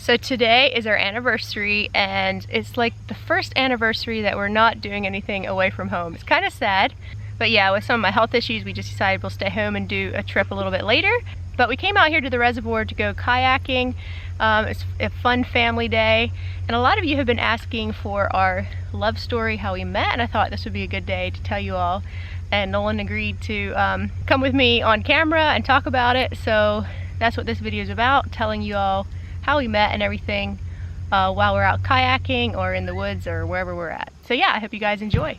So today is our anniversary, and it's like the first anniversary that we're not doing anything away from home. It's kind of sad, but yeah, with some of my health issues, we just decided we'll stay home and do a trip a little bit later. But we came out here to the reservoir to go kayaking. It's a fun family day, and a lot of you have been asking for our love story, how we met, and I thought this would be a good day to tell you all. And Nolan agreed to come with me on camera and talk about it, so that's what this video is about, telling you all how we met and everything while we're out kayaking or in the woods or wherever we're at. So yeah, I hope you guys enjoy.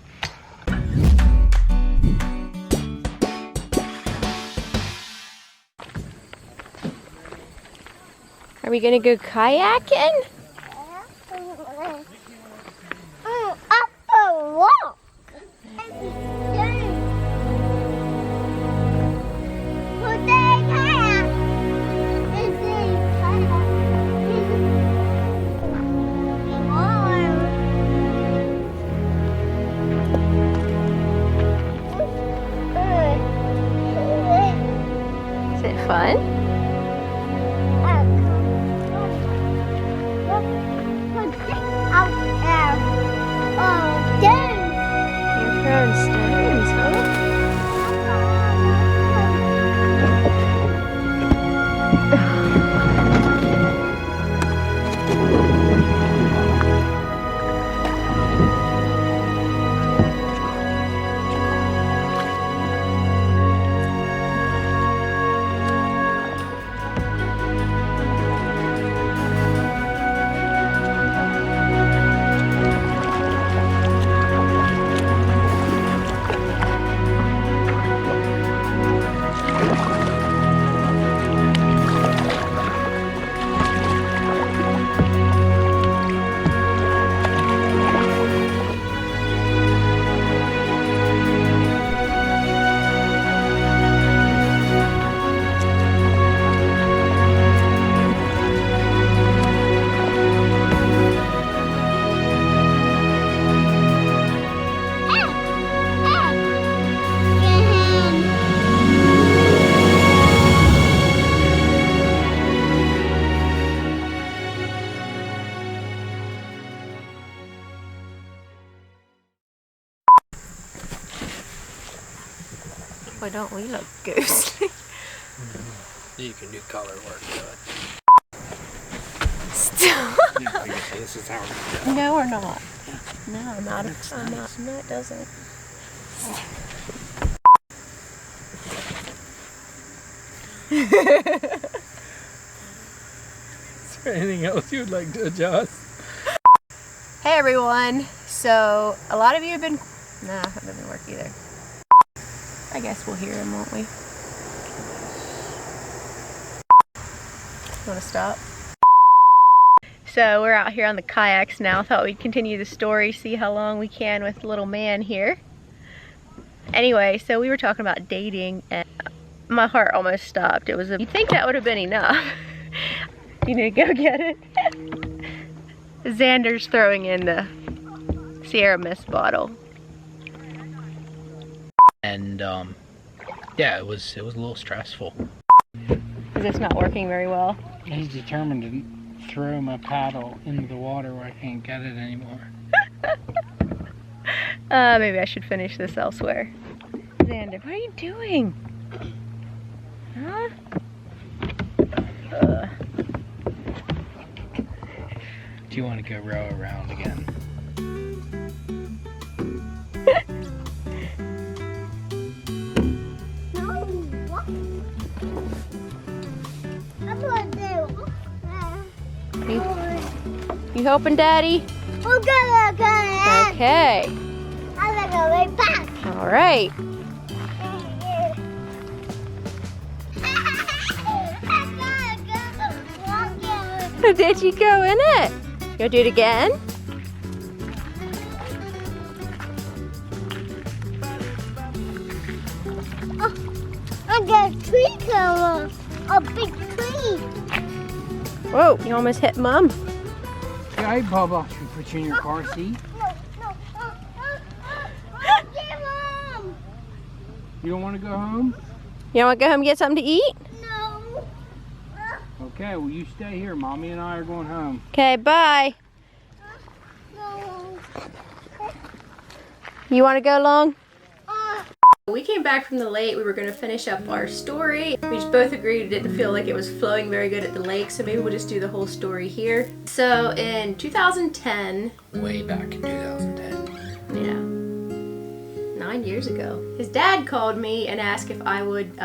Are we gonna go kayaking? Up a walk. Is it fun? You're throwing stones, huh? Why don't we look ghostly? You can do color work to it. Stop. This is how we're going. No, we're not. No, I'm not. No, it doesn't. Is there anything else you would like to adjust? Hey everyone. So a lot of you have been. Nah, that doesn't work either. I guess we'll hear him, won't we? You want to stop? So we're out here on the kayaks now. Thought we'd continue the story, see how long we can with little man here. Anyway, so we were talking about dating, and my heart almost stopped. It was you'd think that would have been enough. You need to go get it. Xander's throwing in the Sierra Mist bottle. And yeah, it was a little stressful. Is this not working very well? He's determined to throw my paddle into the water where I can't get it anymore. Maybe I should finish this elsewhere. Xander, what are you doing? Huh? Do you want to go row around again? You helping, Daddy? Okay. I'm gonna go right back. All right. Did you go in it? You wanna do it again? I got a tree cover. A big tree. Whoa, you almost hit Mom. Hey, Bubba, should we put you in your car seat? No. Okay, Mom. You don't want to go home? You want to go home and get something to eat? No. Okay, well you stay here. Mommy and I are going home. Okay, bye. No. You want to go along? Uh, We came back from the lake. We were going to finish up our story. We just both agreed it didn't feel like it was flowing very good at the lake, so maybe we'll just do the whole story here. So in 2010, Way back in 2010. yeah, 9 years ago, his dad called me and asked if I would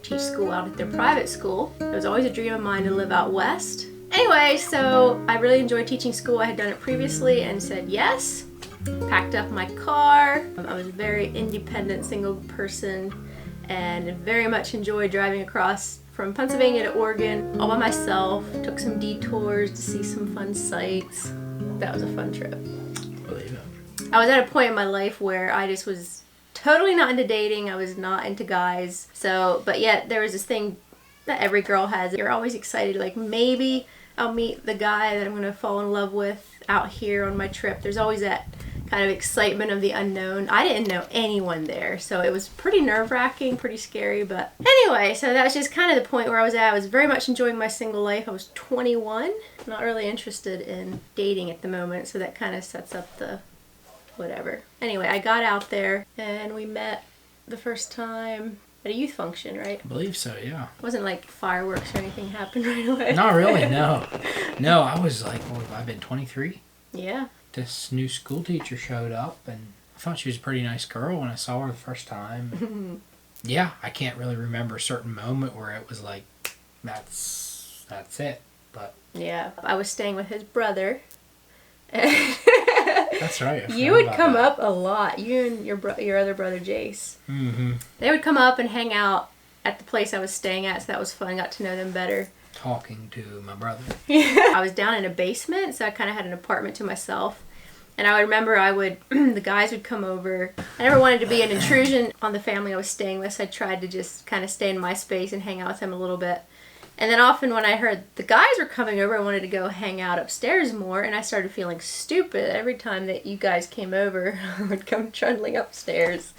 teach school out at their private school. It was always a dream of mine to live out west. Anyway, so I really enjoyed teaching school. I had done it previously and said yes. Packed up my car. I was a very independent single person and very much enjoyed driving across from Pennsylvania to Oregon all by myself. Took some detours to see some fun sights. That was a fun trip. Believe it. I was at a point in my life where I just was totally not into dating. I was not into guys. So, but yet there was this thing that every girl has. You're always excited, like maybe I'll meet the guy that I'm gonna fall in love with out here on my trip. There's always that kind of excitement of the unknown. I didn't know anyone there, so it was pretty nerve-wracking, pretty scary, but anyway, so that was just kind of the point where I was at. I was very much enjoying my single life. I was 21, not really interested in dating at the moment, so that kind of sets up the whatever. Anyway, I got out there and we met the first time at a youth function, right? I believe so, yeah. It wasn't like fireworks or anything happened right away. Not really, no. No, I was like, what have I been, 23? Yeah. This new school teacher showed up, and I thought she was a pretty nice girl when I saw her the first time. Yeah, I can't really remember a certain moment where it was like, that's it. But yeah, I was staying with his brother. that's right. You would come up a lot. You and your other brother Jace. Mm-hmm. They would come up and hang out at the place I was staying at, so that was fun. Got to know them better. Talking to my brother. I was down in a basement, so I kind of had an apartment to myself. And I would remember the guys would come over. I never wanted to be an intrusion on the family I was staying with, so I tried to just kind of stay in my space and hang out with them a little bit. And then often when I heard the guys were coming over, I wanted to go hang out upstairs more, and I started feeling stupid every time that you guys came over. I would come trundling upstairs.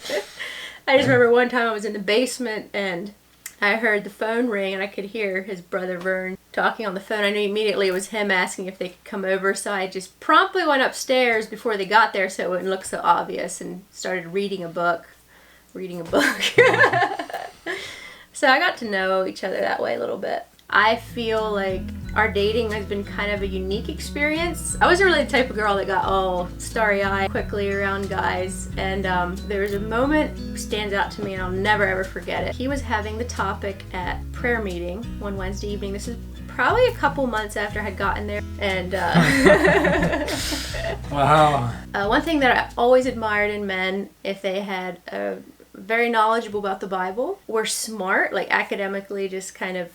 I just remember one time I was in the basement and I heard the phone ring and I could hear his brother Vern talking on the phone. I knew immediately it was him asking if they could come over, so I just promptly went upstairs before they got there so it wouldn't look so obvious and started reading a book. So I got to know each other that way a little bit. I feel like our dating has been kind of a unique experience. I wasn't really the type of girl that got all starry-eyed quickly around guys, and there was a moment that stands out to me and I'll never ever forget it. He was having the topic at prayer meeting one Wednesday evening. This is probably a couple months after I had gotten there, and Wow. one thing that I always admired in men, if they had very knowledgeable about the Bible, were smart, like academically, just kind of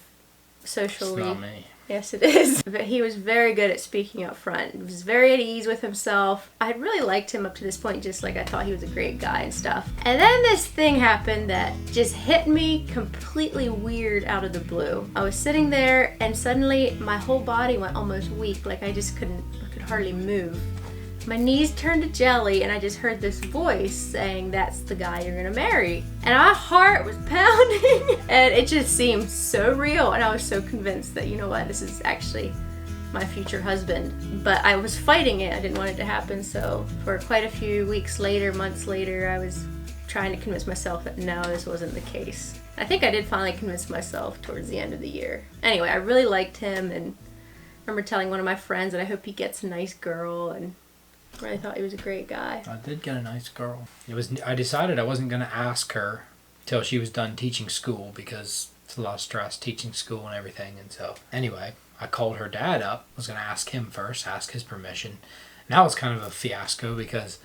socially. It's not me. Yes, it is. But he was very good at speaking up front. He was very at ease with himself. I really liked him up to this point, just like I thought he was a great guy and stuff. And then this thing happened that just hit me completely weird out of the blue. I was sitting there and suddenly my whole body went almost weak, like I could hardly move. My knees turned to jelly and I just heard this voice saying, "That's the guy you're gonna marry." And my heart was pounding and it just seemed so real, and I was so convinced that, you know what, this is actually my future husband. But I was fighting it. I didn't want it to happen, so for quite a few weeks later, months later, I was trying to convince myself that no, this wasn't the case. I think I did finally convince myself towards the end of the year. Anyway, I really liked him, and I remember telling one of my friends that I hope he gets a nice girl, and I really thought he was a great guy. I did get a nice girl. I decided I wasn't going to ask her till she was done teaching school, because it's a lot of stress teaching school and everything. And so anyway, I called her dad up. I was going to ask him first, ask his permission. Now it's kind of a fiasco because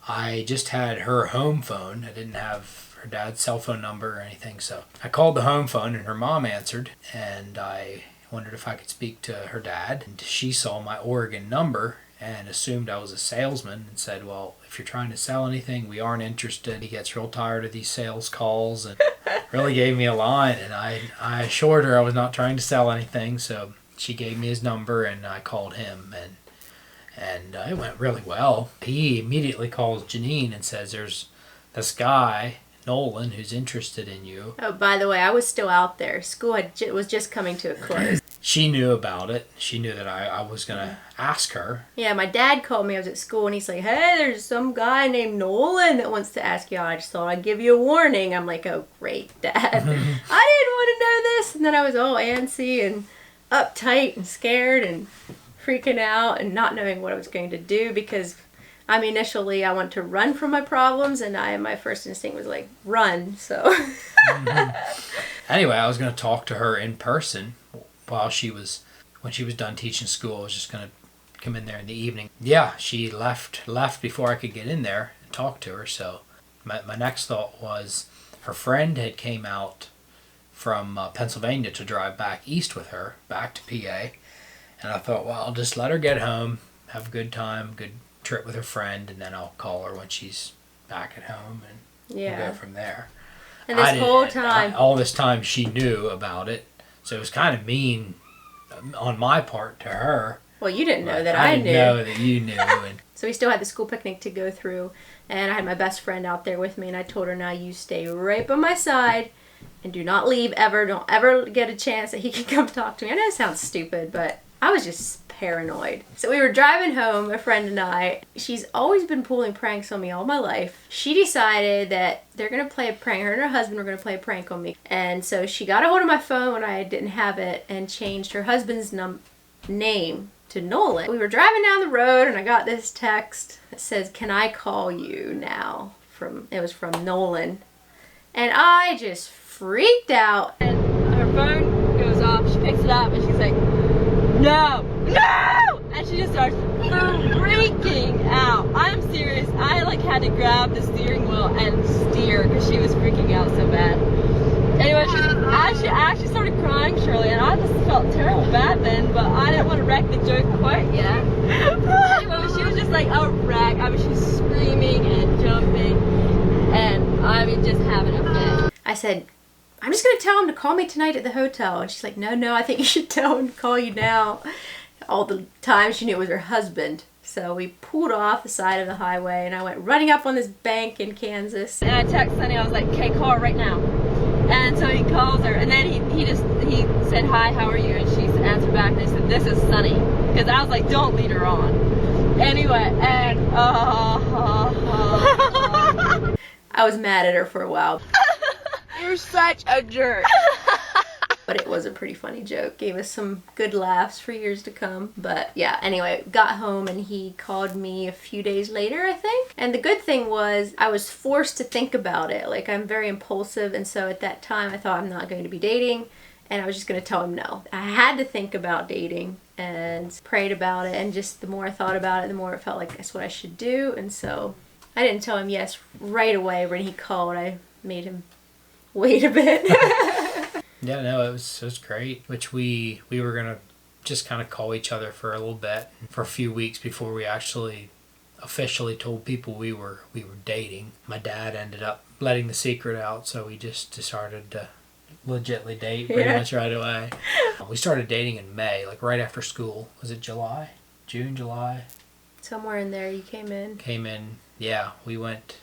I just had her home phone. I didn't have her dad's cell phone number or anything. So I called the home phone and her mom answered, and I wondered if I could speak to her dad. And she saw my Oregon number and assumed I was a salesman and said, "Well, if you're trying to sell anything, we aren't interested." He gets real tired of these sales calls and really gave me a line, and I assured her I was not trying to sell anything, so she gave me his number and I called him, and it went really well. He immediately calls Janine and says, "There's this guy, Nolan, who's interested in you." Oh, by the way, I was still out there. School was just coming to a close. she knew about it. She knew that I was going to ask her. Yeah, my dad called me. I was at school, and he's like, hey, there's some guy named Nolan that wants to ask you out. I just thought I'd give you a warning. I'm like, oh, great, Dad. I didn't want to know this. And then I was all antsy and uptight and scared and freaking out and not knowing what I was going to do because, initially I wanted to run from my problems, and my first instinct was like, run, so. Anyway, I was going to talk to her in person when she was done teaching school. I was just going to come in there in the evening. Yeah, she left before I could get in there and talk to her. So my next thought was her friend had came out from Pennsylvania to drive back east with her, back to PA. And I thought, well, I'll just let her get home, have a good time, good trip with her friend, and then I'll call her when she's back at home, and we'll go from there. And this whole time... all this time she knew about it. So it was kind of mean on my part to her. Well, you didn't know that I knew. I didn't know that you knew. And so we still had the school picnic to go through, and I had my best friend out there with me, and I told her, now you stay right by my side and do not leave ever. Don't ever get a chance that he can come talk to me. I know it sounds stupid, but I was just paranoid. So we were driving home, my friend and I. She's always been pulling pranks on me all my life. She decided that they're going to play a prank. Her and her husband were going to play a prank on me. And so she got a hold of my phone when I didn't have it and changed her husband's name to Nolan. We were driving down the road and I got this text that says, can I call you now? It was from Nolan. And I just freaked out. And her phone goes off. She picks it up and she's like, no! No! And she just starts freaking out. I'm serious. I had to grab the steering wheel and steer because she was freaking out so bad. Anyway, she actually started crying, Shirley, and I just felt terrible bad then, but I didn't want to wreck the joke quite yet. Anyway, she was just like a wreck. She's screaming and jumping and just having a fit. I said, I'm just going to tell him to call me tonight at the hotel. And she's like, no, I think you should tell him to call you now. All the time she knew it was her husband. So we pulled off the side of the highway and I went running up on this bank in Kansas. And I texted Sonny, I was like, okay, call her right now. And so he calls her and then he said, hi, how are you? And she answered back and he said, this is Sonny. Because I was like, don't lead her on. Anyway, and I was mad at her for a while. You're such a jerk. But it was a pretty funny joke. Gave us some good laughs for years to come. But yeah, anyway, got home and he called me a few days later, I think. And the good thing was I was forced to think about it. Like, I'm very impulsive, and so at that time I thought I'm not going to be dating, and I was just going to tell him no. I had to think about dating and prayed about it, and just the more I thought about it, the more it felt like that's what I should do. And so I didn't tell him yes right away when he called. I made him wait a bit. yeah, no, it was great. Which we were gonna just kind of call each other for a little bit, for a few weeks before we actually officially told people we were dating. My dad ended up letting the secret out, so we just decided to legitly date pretty much right away. We started dating in May, like right after school. Was it July? June, July? Somewhere in there you came in. Yeah, we went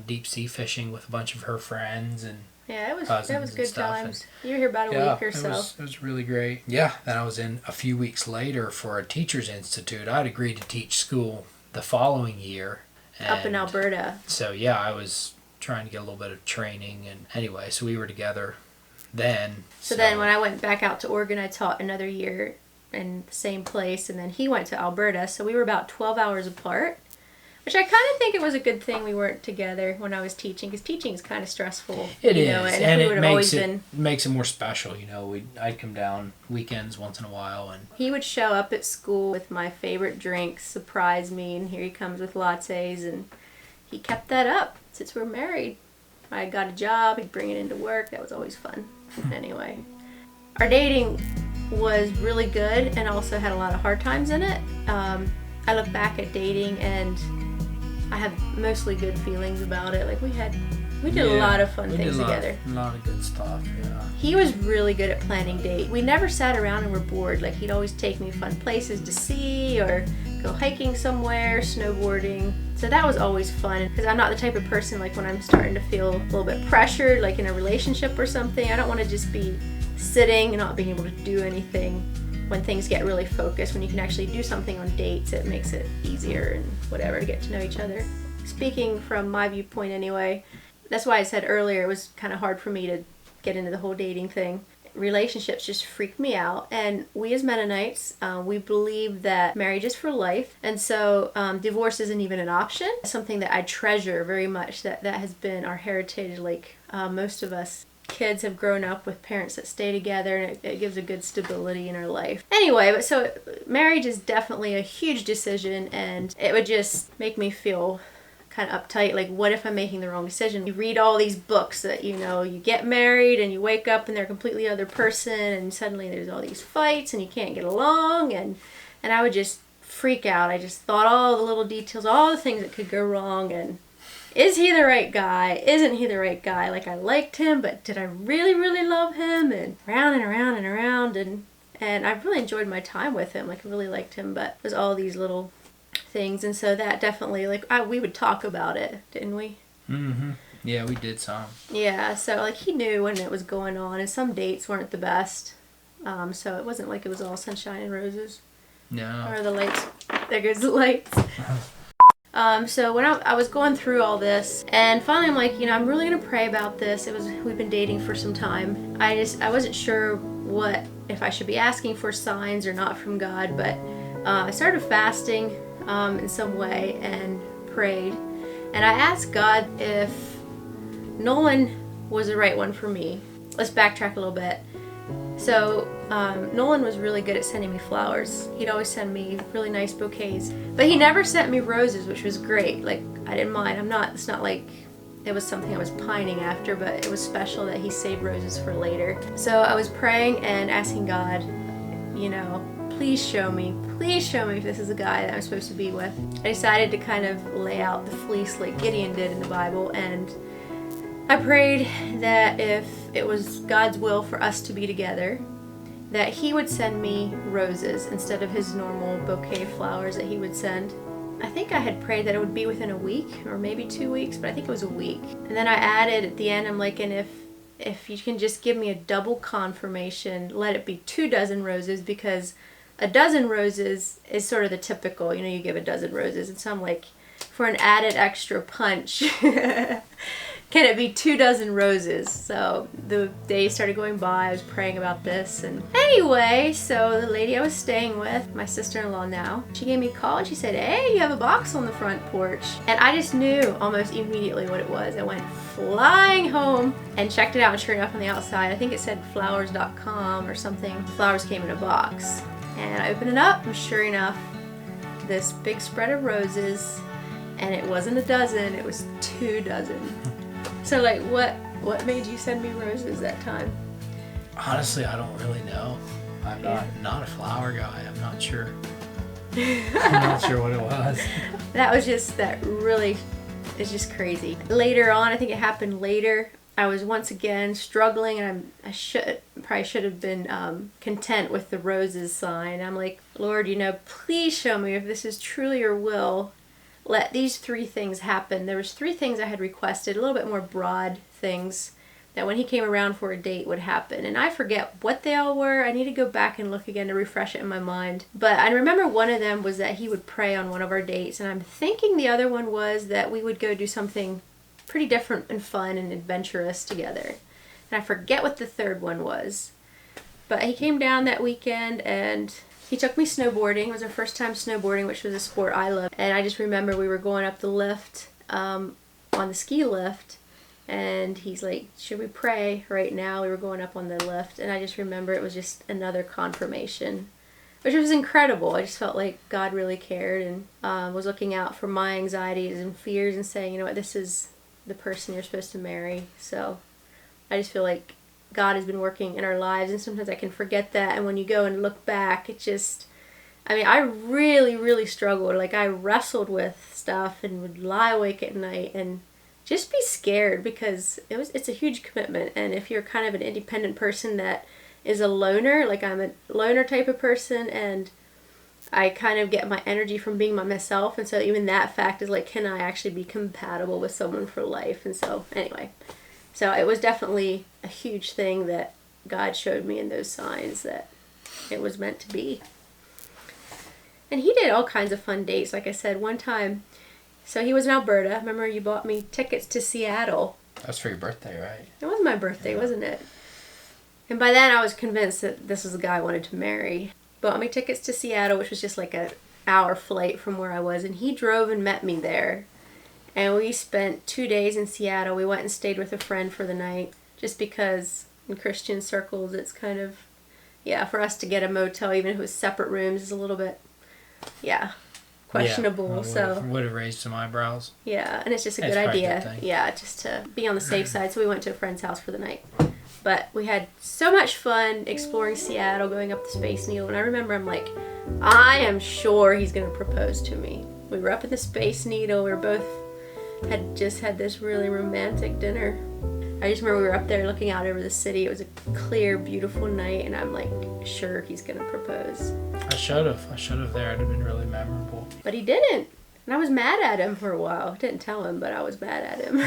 deep sea fishing with a bunch of her friends and yeah, that was good times. You were here about a week or so. It was really great. Yeah, then I was in a few weeks later for a teacher's institute. I'd agreed to teach school the following year. Up in Alberta. So yeah, I was trying to get a little bit of training, and anyway, so we were together then. So then when I went back out to Oregon, I taught another year in the same place, and then he went to Alberta, so we were about 12 hours apart. Which I kind of think it was a good thing we weren't together when I was teaching, because teaching is kind of stressful. It is, and it makes it more special. I'd come down weekends once in a while, and he would show up at school with my favorite drinks, surprise me, and here he comes with lattes, and he kept that up since we're married. I got a job, he'd bring it into work. That was always fun. Anyway, our dating was really good and also had a lot of hard times in it. I look back at dating and I have mostly good feelings about it. Like we did a lot of fun things together. A lot of good stuff, yeah. He was really good at planning dates. We never sat around and were bored. Like he'd always take me fun places to see or go hiking somewhere, snowboarding. So that was always fun because I'm not the type of person like when I'm starting to feel a little bit pressured, like in a relationship or something. I don't want to just be sitting and not being able to do anything when things get really focused. When you can actually do something on dates, it makes it easier and whatever to get to know each other. Speaking from my viewpoint anyway, that's why I said earlier it was kind of hard for me to get into the whole dating thing. Relationships just freak me out, and we as Mennonites, we believe that marriage is for life, and so divorce isn't even an option. Something that I treasure very much, that has been our heritage. Like most of us kids have grown up with parents that stay together, and it gives a good stability in our life. Anyway, but so marriage is definitely a huge decision, and it would just make me feel kind of uptight. Like, what if I'm making the wrong decision? You read all these books that, you know, you get married and you wake up and they're a completely other person, and suddenly there's all these fights and you can't get along, and I would just freak out. I just thought all the little details, all the things that could go wrong, and is he the right guy? Isn't he the right guy? Like, I liked him, but did I really, really love him? And around and around and around, and I really enjoyed my time with him. Like, I really liked him, but there's all these little things, and so that definitely, like, we would talk about it, didn't we? Mm-hmm. Yeah, we did some. Yeah, so like he knew when it was going on, and some dates weren't the best, so it wasn't like it was all sunshine and roses. No. Or the lights. There goes the lights. So when I was going through all this, and finally I'm like, you know, I'm really gonna pray about this. We've been dating for some time. I wasn't sure if I should be asking for signs or not from God, but I started fasting in some way and prayed, and I asked God if Nolan was the right one for me. Let's backtrack a little bit. So Nolan was really good at sending me flowers. He'd always send me really nice bouquets, but he never sent me roses, which was great. Like, I didn't mind. It's not like it was something I was pining after, but it was special that he saved roses for later. So I was praying and asking God, you know, please show me if this is a guy that I'm supposed to be with. I decided to kind of lay out the fleece like Gideon did in the Bible, and I prayed that if it was God's will for us to be together, that he would send me roses instead of his normal bouquet of flowers that he would send. I think I had prayed that it would be within a week or maybe 2 weeks, but I think it was a week. And then I added at the end, I'm like, and if you can just give me a double confirmation, let it be 24 roses, because a dozen roses is sort of the typical, you know, you give a dozen roses. And so I'm like, for an added extra punch, can it be 24 roses? So the days started going by, I was praying about this, and anyway, so the lady I was staying with, my sister-in-law now, she gave me a call and she said, hey, you have a box on the front porch. And I just knew almost immediately what it was. I went flying home and checked it out, and sure enough, on the outside, I think it said flowers.com or something, flowers came in a box. And I opened it up, and sure enough, this big spread of roses, and it wasn't a dozen, it was 24. So, like, what made you send me roses that time? Honestly, I don't really know. I'm not a flower guy. I'm not sure. I'm not sure what it was. That was just, it's just crazy. Later on, I think it happened later, I was once again struggling, and I probably should have been content with the roses sign. I'm like, Lord, you know, please show me if this is truly your will. Let these 3 things happen. There was 3 things I had requested, a little bit more broad things that when he came around for a date would happen. And I forget what they all were. I need to go back and look again to refresh it in my mind. But I remember one of them was that he would pray on one of our dates. And I'm thinking the other one was that we would go do something pretty different and fun and adventurous together. And I forget what the third one was. But he came down that weekend and he took me snowboarding. It was our first time snowboarding, which was a sport I loved. And I just remember we were going up the lift, on the ski lift, and he's like, should we pray right now? We were going up on the lift, and I just remember it was just another confirmation, which was incredible. I just felt like God really cared and was looking out for my anxieties and fears and saying, you know what, this is the person you're supposed to marry. So I just feel like God has been working in our lives, and sometimes I can forget that, and when you go and look back, it just, I mean, I really, really struggled. Like, I wrestled with stuff and would lie awake at night and just be scared, because it's a huge commitment. And if you're kind of an independent person that is a loner, like I'm a loner type of person, and I kind of get my energy from being by myself, and so even that fact is like, can I actually be compatible with someone for life? And so anyway, so it was definitely a huge thing that God showed me in those signs that it was meant to be. And he did all kinds of fun dates. Like I said, one time, so he was in Alberta. Remember you bought me tickets to Seattle. That's for your birthday, right? It was my birthday, wasn't it? And by then I was convinced that this was the guy I wanted to marry. Bought me tickets to Seattle, which was just like an hour flight from where I was. And he drove and met me there. And we spent 2 days in Seattle. We went and stayed with a friend for the night. Just because in Christian circles it's kind of, yeah, for us to get a motel, even if it was separate rooms, is a little bit, yeah, questionable. Yeah, would have raised some eyebrows. Yeah, and it's just a That's good probably a idea. good thing. Yeah, just to be on the safe side. So we went to a friend's house for the night. But we had so much fun exploring Seattle, going up the Space Needle. And I remember I'm like, I am sure he's going to propose to me. We were up at the Space Needle. We were both had just had this really romantic dinner. I just remember we were up there looking out over the city. It was a clear, beautiful night. And I'm like, sure he's going to propose. I should have there. It'd have been really memorable. But he didn't. And I was mad at him for a while. I didn't tell him, but I was mad at him.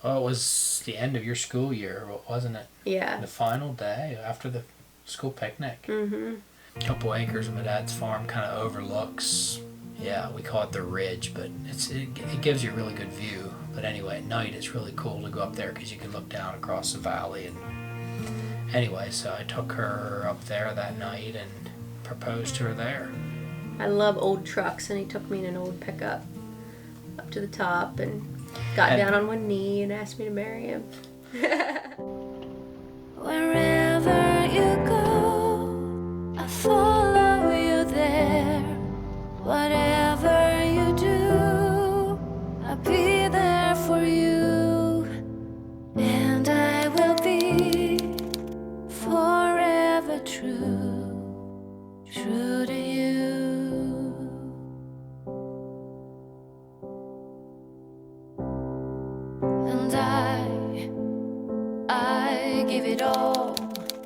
Oh, it was the end of your school year, wasn't it? Yeah. The final day after the school picnic. Mm-hmm. A couple acres of my dad's farm kind of overlooks, yeah, we call it the ridge, but it gives you a really good view. But anyway, at night it's really cool to go up there because you can look down across the valley. And anyway, so I took her up there that night and proposed to her there. I love old trucks, and he took me in an old pickup up to the top and got down on one knee and asked me to marry him. Wherever you go, I follow you there. Whatever you do, I'll be there for you. And I will be forever true, true to you. And I give it all.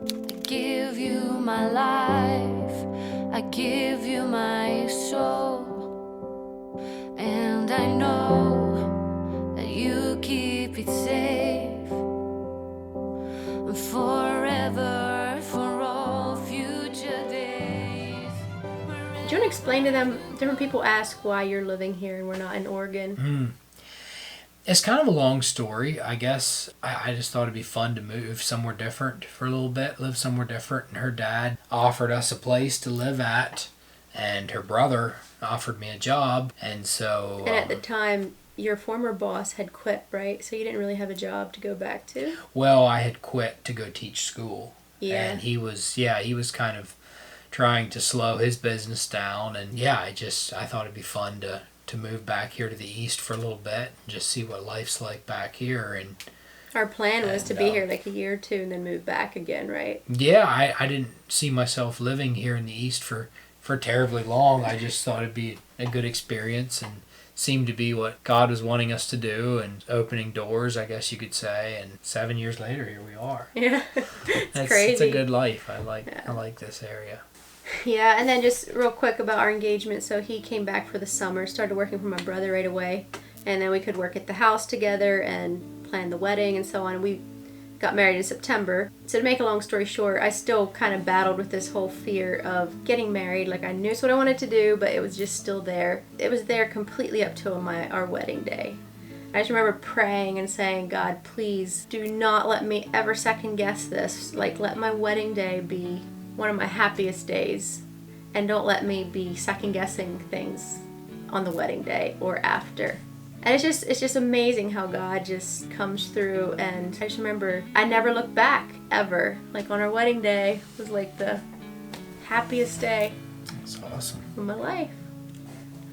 I give you my life. I give you my soul. And I know that you keep it safe forever, for all future days. Do you want to explain to them, different people ask why you're living here and we're not in Oregon? It's kind of a long story, I guess. I just thought it'd be fun to move somewhere different for a little bit, live somewhere different. And her dad offered us a place to live at, and her brother offered me a job. And so... And at the time, your former boss had quit, right? So you didn't really have a job to go back to? Well, I had quit to go teach school. Yeah. And he was kind of trying to slow his business down. And yeah, I thought it'd be fun to move back here to the east for a little bit and just see what life's like back here. And our plan was to be here like a year or two and then move back again, right? Yeah, I didn't see myself living here in the east for terribly long. I just thought it'd be a good experience and seemed to be what God was wanting us to do and opening doors, I guess you could say. And 7 years later, here we are. Yeah, it's crazy. It's a good life. I like this area. Yeah, and then just real quick about our engagement. So he came back for the summer, started working for my brother right away, and then we could work at the house together and plan the wedding and so on. We got married in September. So to make a long story short, I still kind of battled with this whole fear of getting married. Like I knew it's what I wanted to do, but it was just still there. It was there completely up till our wedding day. I just remember praying and saying, God, please do not let me ever second guess this. Like let my wedding day be one of my happiest days, and don't let me be second guessing things on the wedding day or after. And it's just amazing how God just comes through. And I just remember I never looked back ever. Like on our wedding day was like the happiest day That's awesome. of my life.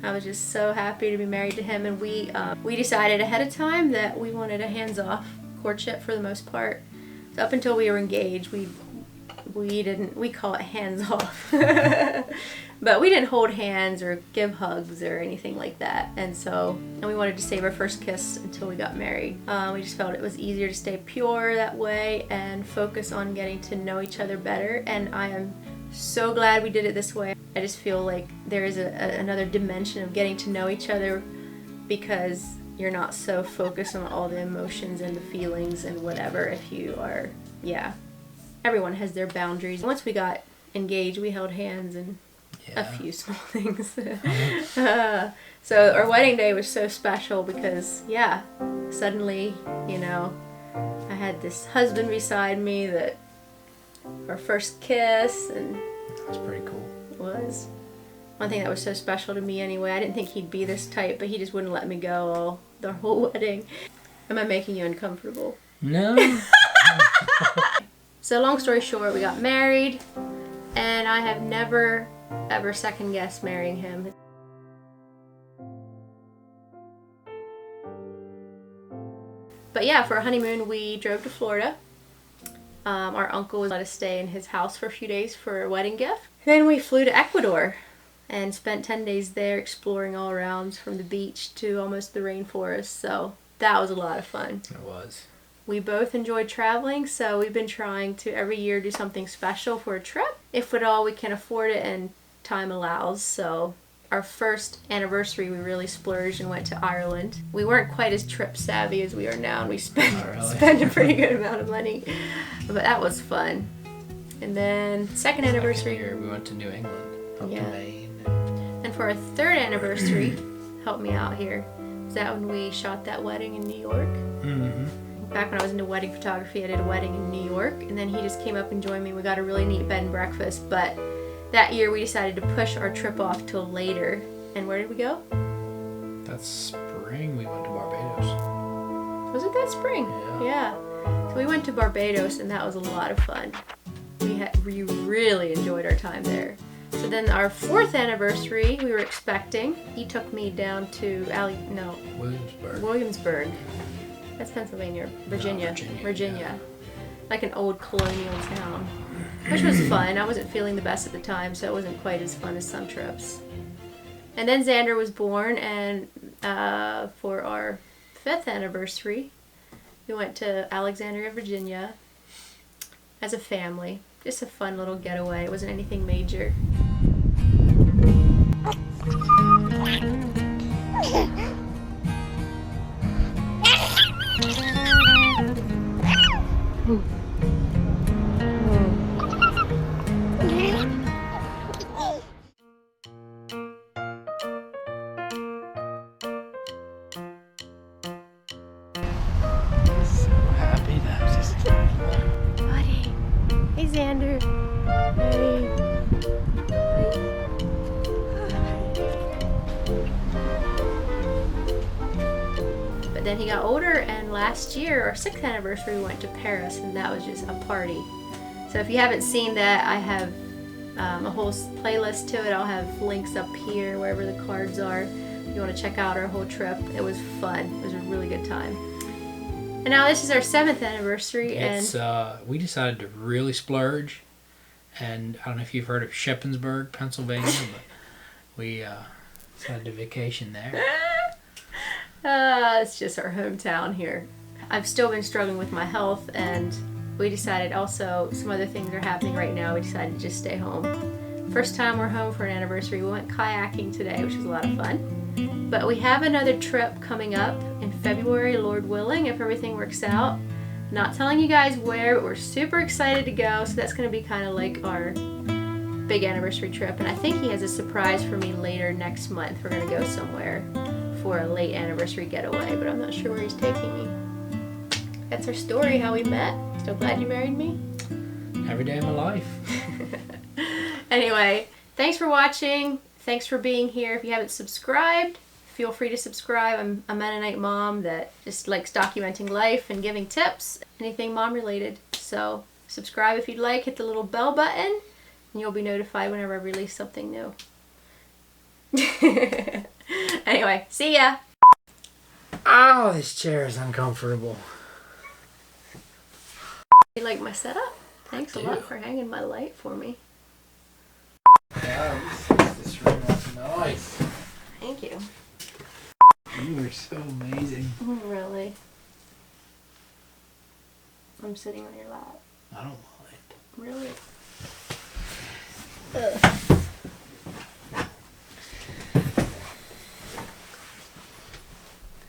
I was just so happy to be married to him. And we decided ahead of time that we wanted a hands-off courtship for the most part. So up until we were engaged, we call it hands off. But we didn't hold hands or give hugs or anything like that. And we wanted to save our first kiss until we got married. We just felt it was easier to stay pure that way and focus on getting to know each other better. And I am so glad we did it this way. I just feel like there is another dimension of getting to know each other because you're not so focused on all the emotions and the feelings and whatever if you are, everyone has their boundaries. Once we got engaged, we held hands and a few small things. So our wedding day was so special because, yeah, suddenly, you know, I had this husband beside me that our first kiss, and That's pretty cool. it was one thing that was so special to me anyway. I didn't think he'd be this tight, but he just wouldn't let me go all the whole wedding. Am I making you uncomfortable? No. So long story short, we got married, and I have never ever second guessed marrying him. But yeah, for our honeymoon, we drove to Florida. Our uncle let us stay in his house for a few days for a wedding gift. Then we flew to Ecuador and spent 10 days there exploring all around from the beach to almost the rainforest. So that was a lot of fun. It was. We both enjoyed traveling, so we've been trying to every year do something special for a trip. If at all we can afford it and time allows. So our first anniversary, we really splurged and went to Ireland. We weren't quite as trip savvy as we are now, and we spent a pretty good amount of money. But that was fun. And then second anniversary, Year, we went to New England, up Yeah. to Maine. and for our third anniversary, help me out here. Was that when we shot that wedding in New York? Mm-hmm. Back when I was into wedding photography, I did a wedding in New York, and then he just came up and joined me. We got a really neat bed and breakfast, but that year we decided to push our trip off till later. And where did we go? That spring we went to Barbados. Was it that spring? Yeah. So we went to Barbados, and that was a lot of fun. We really enjoyed our time there. So then our fourth anniversary, we were expecting. He took me down to Williamsburg. That's Pennsylvania, Virginia. Virginia. Like an old colonial town, which was fun. I wasn't feeling the best at the time, so it wasn't quite as fun as some trips. And then Xander was born, and for our fifth anniversary, we went to Alexandria, Virginia as a family. Just a fun little getaway. It wasn't anything major. Happy that just Buddy. Hey, Xander. Hey. But then he got older, and last year, our 6th anniversary, we went to Paris, and that was just a party. So if you haven't seen that, I have a whole playlist to it. I'll have links up here, wherever the cards are. If you want to check out our whole trip, it was fun. It was a really good time. And now this is our 7th anniversary, It's we decided to really splurge, and I don't know if you've heard of Shippensburg, Pennsylvania, but we decided to vacation there. It's just our hometown here. I've still been struggling with my health, and we decided also some other things are happening right now. We decided to just stay home. First time we're home for an anniversary. We went kayaking today, which was a lot of fun. But we have another trip coming up in February, Lord willing, if everything works out. Not telling you guys where, but we're super excited to go. So that's going to be kind of like our big anniversary trip. And I think he has a surprise for me later next month. We're going to go somewhere for a late anniversary getaway, but I'm not sure where he's taking me. That's our story, how we met. Still glad you married me? Every day of my life. Anyway, thanks for watching. Thanks for being here. If you haven't subscribed, feel free to subscribe. I'm a Mennonite mom that just likes documenting life and giving tips, anything mom related. So subscribe if you'd like. Hit the little bell button, and you'll be notified whenever I release something new. Anyway, see ya. Oh, this chair is uncomfortable. You like my setup? Thanks a lot for hanging my light for me. Yeah, this room is nice. Thank you. You are so amazing. Really? I'm sitting on your lap. I don't mind. Really? Ugh.